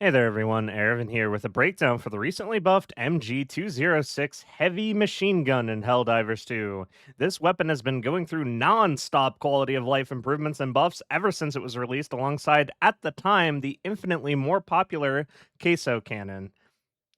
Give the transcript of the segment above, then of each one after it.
Hey there, everyone. Ervin here with a breakdown for the recently buffed MG-206 heavy machine gun in Helldivers 2. This weapon has been going through non-stop quality of life improvements and buffs ever since it was released alongside, at the time, the infinitely more popular Queso cannon.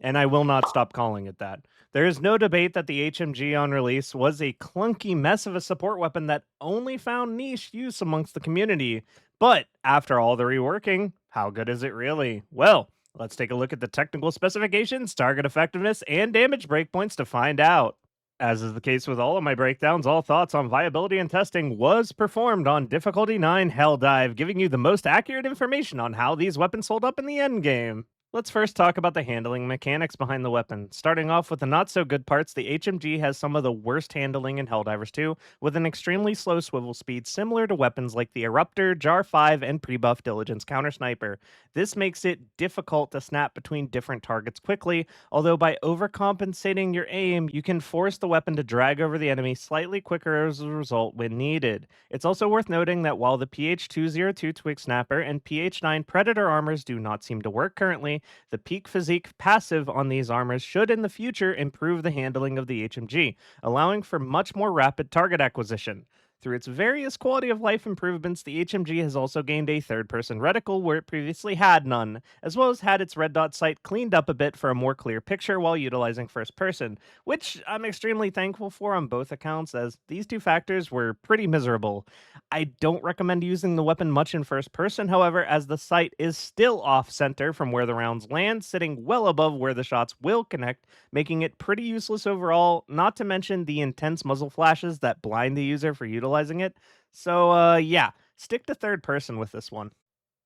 And I will not stop calling it that. There is no debate that the HMG on release was a clunky mess of a support weapon that only found niche use amongst the community. But after all the reworking, how good is it really? Well, let's take a look at the technical specifications, target effectiveness, and damage breakpoints to find out. As is the case with all of my breakdowns, all thoughts on viability and testing was performed on difficulty 9 Helldive, giving you the most accurate information on how these weapons hold up in the endgame. Let's first talk about the handling mechanics behind the weapon. Starting off with the not so good parts, the HMG has some of the worst handling in Helldivers 2, with an extremely slow swivel speed similar to weapons like the Eruptor, Jar 5, and pre-buff Diligence Counter Sniper. This makes it difficult to snap between different targets quickly, although by overcompensating your aim, you can force the weapon to drag over the enemy slightly quicker as a result when needed. It's also worth noting that while the PH-202 Twig Snapper and PH-9 Predator armors do not seem to work currently, the peak physique passive on these armors should in the future improve the handling of the HMG, allowing for much more rapid target acquisition. Through its various quality of life improvements, the HMG has also gained a third person reticle where it previously had none, as well as had its red dot sight cleaned up a bit for a more clear picture while utilizing first person, which I'm extremely thankful for on both accounts, as these two factors were pretty miserable. I don't recommend using the weapon much in first person, however, as the sight is still off center from where the rounds land, sitting well above where the shots will connect, making it pretty useless overall, not to mention the intense muzzle flashes that blind the user for utilizing it. So, yeah, stick to third person with this one.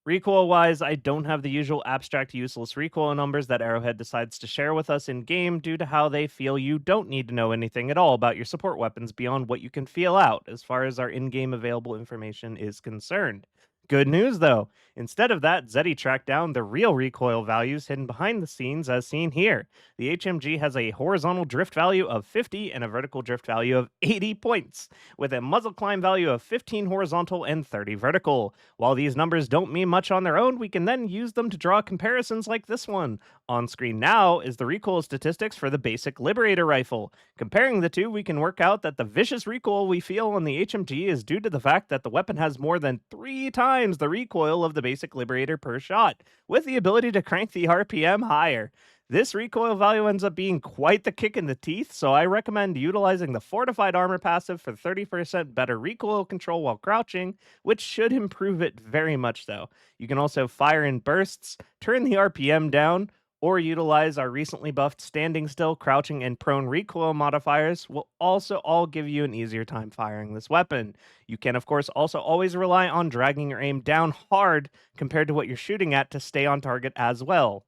Recoil wise, I don't have the usual abstract useless recoil numbers that Arrowhead decides to share with us in game due to how they feel you don't need to know anything at all about your support weapons beyond what you can feel out as far as our in game available information is concerned. Good news though, instead of that, Zeddy tracked down the real recoil values hidden behind the scenes as seen here. The HMG has a horizontal drift value of 50 and a vertical drift value of 80 points, with a muzzle climb value of 15 horizontal and 30 vertical. While these numbers don't mean much on their own, we can then use them to draw comparisons like this one. On screen now is the recoil statistics for the basic Liberator rifle. Comparing the two, we can work out that the vicious recoil we feel on the HMG is due to the fact that the weapon has more than 3 times the recoil of the basic Liberator per shot, with the ability to crank the RPM higher. This recoil value ends up being quite the kick in the teeth, so I recommend utilizing the Fortified Armor passive for 30% better recoil control while crouching, which should improve it very much though. You can also fire in bursts, turn the RPM down, or utilize our recently buffed standing still, crouching, and prone recoil modifiers will also all give you an easier time firing this weapon. You can, of course, also always rely on dragging your aim down hard compared to what you're shooting at to stay on target as well.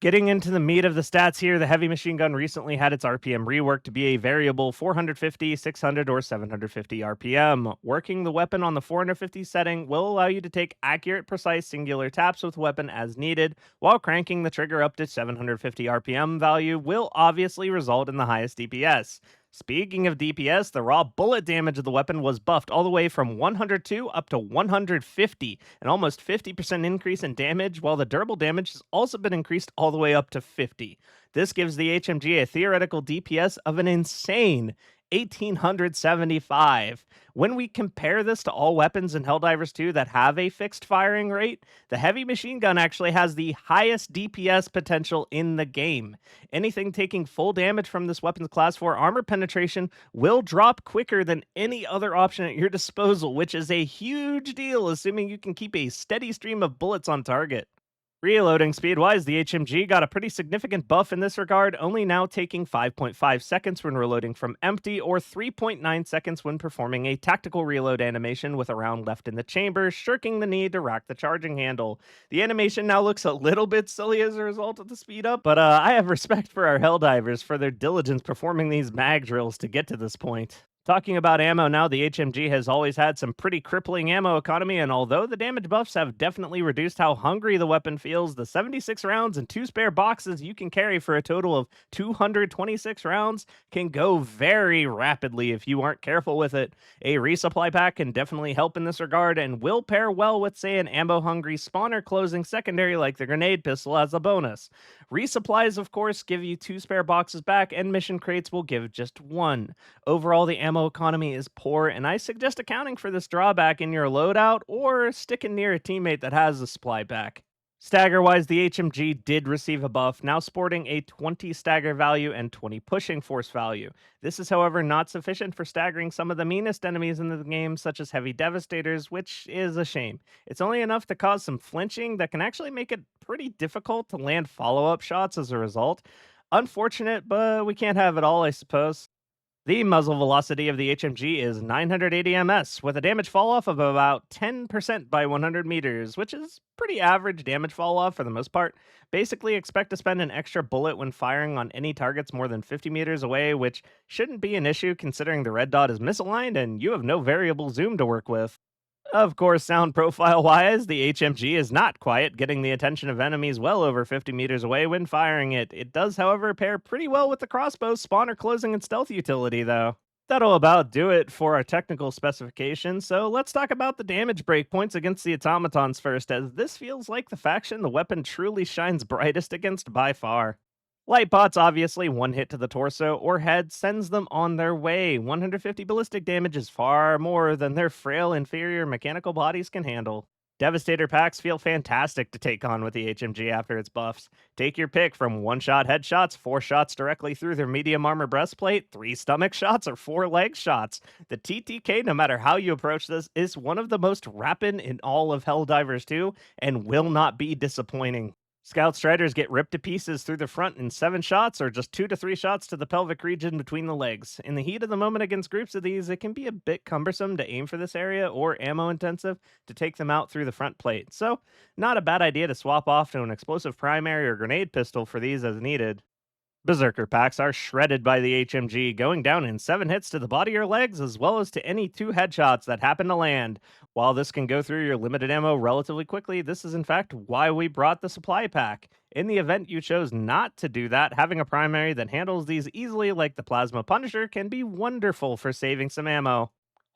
Getting into the meat of the stats here, the heavy machine gun recently had its RPM reworked to be a variable 450, 600, or 750 RPM. Working the weapon on the 450 setting will allow you to take accurate, precise, singular taps with the weapon as needed, while cranking the trigger up to 750 RPM value will obviously result in the highest DPS. Speaking of DPS, the raw bullet damage of the weapon was buffed all the way from 102 up to 150, an almost 50% increase in damage, while the durable damage has also been increased all the way up to 50. This gives the HMG a theoretical DPS of an insane 1875. When we compare this to all weapons in Helldivers 2 that have a fixed firing rate, the heavy machine gun actually has the highest DPS potential in the game. Anything taking full damage from this weapon's class 4 armor penetration will drop quicker than any other option at your disposal, which is a huge deal assuming you can keep a steady stream of bullets on target. Reloading speed-wise, the HMG got a pretty significant buff in this regard, only now taking 5.5 seconds when reloading from empty, or 3.9 seconds when performing a tactical reload animation with a round left in the chamber, shirking the need to rack the charging handle. The animation now looks a little bit silly as a result of the speed up, but I have respect for our Helldivers for their diligence performing these mag drills to get to this point. Talking about ammo now, the HMG has always had some pretty crippling ammo economy, and although the damage buffs have definitely reduced how hungry the weapon feels, the 76 rounds and 2 spare boxes you can carry for a total of 226 rounds can go very rapidly if you aren't careful with it. A resupply pack can definitely help in this regard and will pair well with, say, an ammo hungry spawner closing secondary like the grenade pistol as a bonus. Resupplies, of course, give you 2 spare boxes back, and mission crates will give just one. Overall, the ammo economy is poor, and I suggest accounting for this drawback in your loadout or sticking near a teammate that has a supply pack. Stagger wise, the HMG did receive a buff, now sporting a 20 stagger value and 20 pushing force value. This is, however, not sufficient for staggering some of the meanest enemies in the game, such as heavy devastators, which is a shame. It's only enough to cause some flinching that can actually make it pretty difficult to land follow up shots as a result. Unfortunate, but we can't have it all, I suppose. The muzzle velocity of the HMG is 980 ms, with a damage falloff of about 10% by 100 meters, which is pretty average damage falloff for the most part. Basically, expect to spend an extra bullet when firing on any targets more than 50 meters away, which shouldn't be an issue considering the red dot is misaligned and you have no variable zoom to work with. Of course, sound profile wise, the HMG is not quiet, getting the attention of enemies well over 50 meters away when firing it. It does, however, pair pretty well with the crossbow's spawner closing and stealth utility, though. That'll about do it for our technical specifications, so let's talk about the damage breakpoints against the automatons first, as this feels like the faction the weapon truly shines brightest against by far. Light bots, obviously, one hit to the torso or head sends them on their way. 150 ballistic damage is far more than their frail, inferior mechanical bodies can handle. Devastator packs feel fantastic to take on with the HMG after its buffs. Take your pick from one shot headshots, 4 shots directly through their medium armor breastplate, 3 stomach shots, or 4 leg shots. The TTK, no matter how you approach this, is one of the most rapid in all of Helldivers 2 and will not be disappointing. Scout Striders get ripped to pieces through the front in 7 shots or just 2 to 3 shots to the pelvic region between the legs. In the heat of the moment against groups of these, it can be a bit cumbersome to aim for this area or ammo intensive to take them out through the front plate. So, not a bad idea to swap off to an explosive primary or grenade pistol for these as needed. Berserker packs are shredded by the HMG, going down in 7 hits to the body or legs, as well as to any 2 headshots that happen to land. While this can go through your limited ammo relatively quickly, this is in fact why we brought the supply pack. In the event you chose not to do that, having a primary that handles these easily, like the Plasma Punisher, can be wonderful for saving some ammo.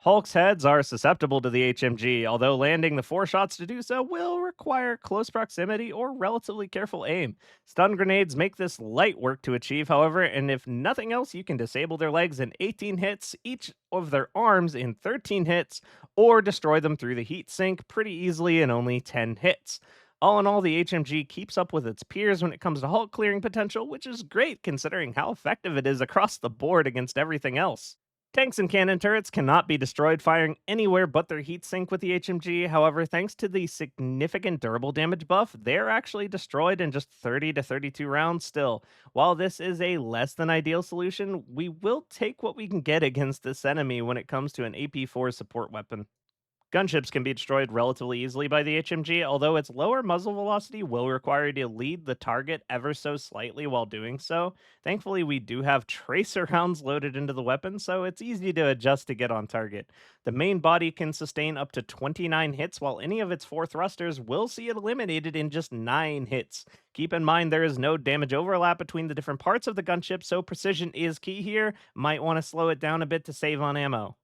Hulk's heads are susceptible to the HMG, although landing the 4 shots to do so will require close proximity or relatively careful aim. Stun grenades make this light work to achieve, however, and if nothing else, you can disable their legs in 18 hits, each of their arms in 13 hits, or destroy them through the heat sink pretty easily in only 10 hits. All in all, the HMG keeps up with its peers when it comes to Hulk clearing potential, which is great considering how effective it is across the board against everything else. Tanks and cannon turrets cannot be destroyed firing anywhere but their heatsink with the HMG. However, thanks to the significant durable damage buff, they're actually destroyed in just 30 to 32 rounds still. While this is a less than ideal solution, we will take what we can get against this enemy when it comes to an AP4 support weapon. Gunships can be destroyed relatively easily by the HMG, although its lower muzzle velocity will require you to lead the target ever so slightly while doing so. Thankfully, we do have tracer rounds loaded into the weapon, so it's easy to adjust to get on target. The main body can sustain up to 29 hits, while any of its 4 thrusters will see it eliminated in just 9 hits. Keep in mind there is no damage overlap between the different parts of the gunship, so precision is key here. Might want to slow it down a bit to save on ammo.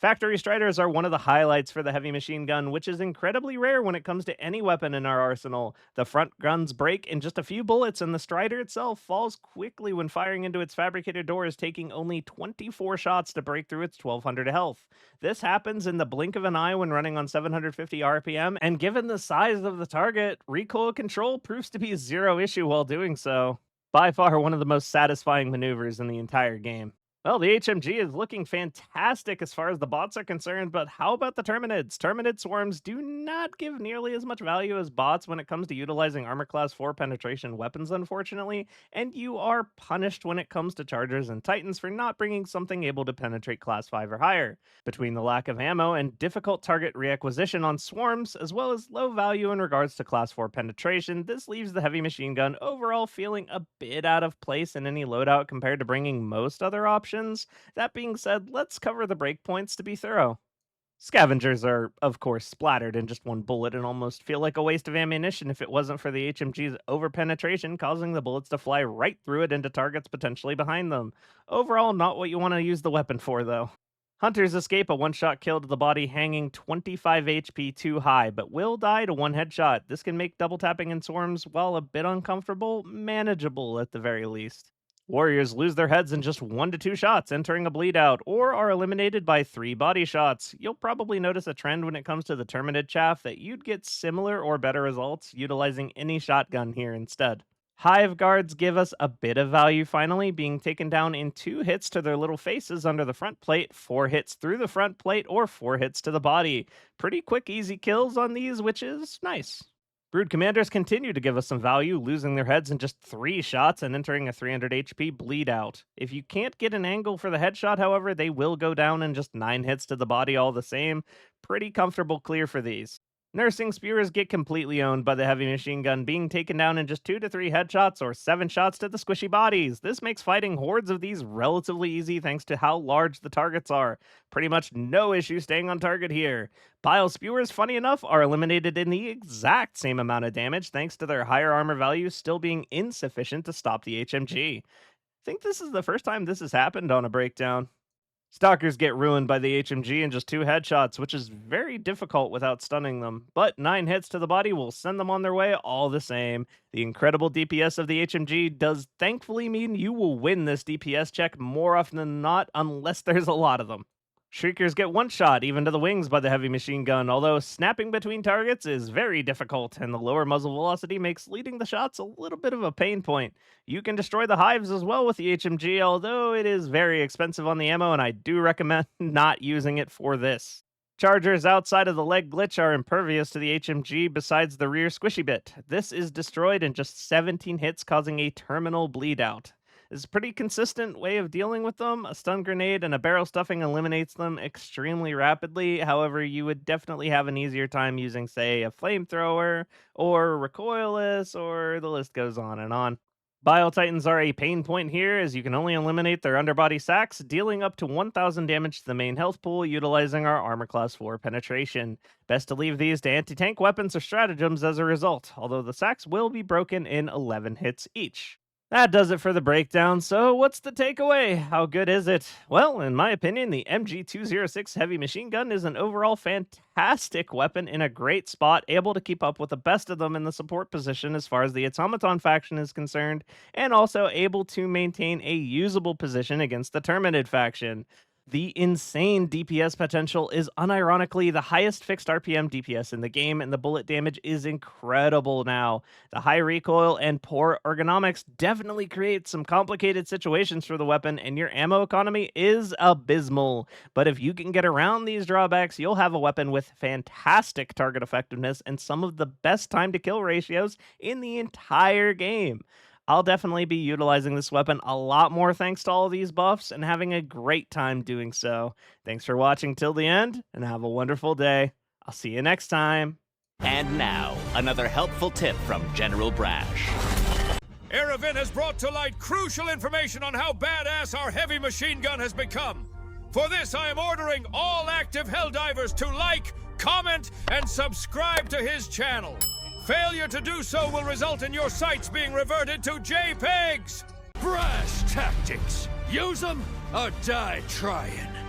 Factory Striders are one of the highlights for the heavy machine gun, which is incredibly rare when it comes to any weapon in our arsenal. The front guns break in just a few bullets, and the Strider itself falls quickly when firing into its fabricated doors, taking only 24 shots to break through its 1200 health. This happens in the blink of an eye when running on 750 RPM, and given the size of the target, recoil control proves to be zero issue while doing so. By far one of the most satisfying maneuvers in the entire game. Well, the HMG is looking fantastic as far as the bots are concerned, but how about the terminids? Terminid swarms do not give nearly as much value as bots when it comes to utilizing armor class 4 penetration weapons, unfortunately, and you are punished when it comes to chargers and titans for not bringing something able to penetrate class 5 or higher. Between the lack of ammo and difficult target reacquisition on swarms, as well as low value in regards to class 4 penetration, this leaves the heavy machine gun overall feeling a bit out of place in any loadout compared to bringing most other options. options. That being said, let's cover the breakpoints to be thorough. Scavengers are, of course, splattered in just one bullet and almost feel like a waste of ammunition if it wasn't for the HMG's overpenetration, causing the bullets to fly right through it into targets potentially behind them. Overall, not what you want to use the weapon for, though. Hunters escape a one-shot kill to the body hanging 25 HP too high, but will die to one headshot. This can make double tapping in swarms, while a bit uncomfortable, manageable at the very least. Warriors lose their heads in just 1 to 2 shots, entering a bleed out, or are eliminated by 3 body shots. You'll probably notice a trend when it comes to the terminid chaff that you'd get similar or better results utilizing any shotgun here instead. Hive guards give us a bit of value finally, being taken down in 2 hits to their little faces under the front plate, 4 hits through the front plate, or 4 hits to the body. Pretty quick, easy kills on these, which is nice. Brood commanders continue to give us some value, losing their heads in just 3 shots and entering a 300 HP bleed out. If you can't get an angle for the headshot, however, they will go down in just 9 hits to the body all the same. Pretty comfortable clear for these. Nursing spewers get completely owned by the heavy machine gun, being taken down in just 2 to 3 headshots or 7 shots to the squishy bodies. This makes fighting hordes of these relatively easy thanks to how large the targets are. Pretty much no issue staying on target here. Bile spewers, funny enough, are eliminated in the exact same amount of damage thanks to their higher armor value still being insufficient to stop the HMG. Think this is the first time this has happened on a breakdown. Stalkers get ruined by the HMG in just 2 headshots, which is very difficult without stunning them, but 9 hits to the body will send them on their way all the same. The incredible DPS of the HMG does thankfully mean you will win this DPS check more often than not, unless there's a lot of them. Shriekers get one shot, even to the wings, by the heavy machine gun, although snapping between targets is very difficult, and the lower muzzle velocity makes leading the shots a little bit of a pain point. You can destroy the hives as well with the HMG, although it is very expensive on the ammo, and I do recommend not using it for this. Chargers outside of the leg glitch are impervious to the HMG besides the rear squishy bit. This is destroyed in just 17 hits, causing a terminal bleed out. Is a pretty consistent way of dealing with them. A stun grenade and a barrel stuffing eliminates them extremely rapidly. However, you would definitely have an easier time using, say, a flamethrower or recoilless, or the list goes on and on. Bile Titans are a pain point here, as you can only eliminate their underbody sacks, dealing up to 1000 damage to the main health pool, utilizing our armor class 4 penetration. Best to leave these to anti-tank weapons or stratagems as a result, although the sacks will be broken in 11 hits each. That does it for the breakdown, so what's the takeaway? How good is it? Well, in my opinion, the MG-206 heavy machine gun is an overall fantastic weapon in a great spot, able to keep up with the best of them in the support position as far as the automaton faction is concerned, and also able to maintain a usable position against the terminid faction. The insane DPS potential is unironically the highest fixed RPM DPS in the game, and the bullet damage is incredible now. The high recoil and poor ergonomics definitely create some complicated situations for the weapon, and your ammo economy is abysmal. But if you can get around these drawbacks, you'll have a weapon with fantastic target effectiveness and some of the best time to kill ratios in the entire game. I'll definitely be utilizing this weapon a lot more thanks to all these buffs and having a great time doing so. Thanks for watching till the end, and have a wonderful day. I'll see you next time. And now, another helpful tip from General Brash. Eravin has brought to light crucial information on how badass our heavy machine gun has become. For this, I am ordering all active Helldivers to like, comment, and subscribe to his channel. Failure to do so will result in your sites being reverted to JPEGs! Brash tactics! Use them or die trying!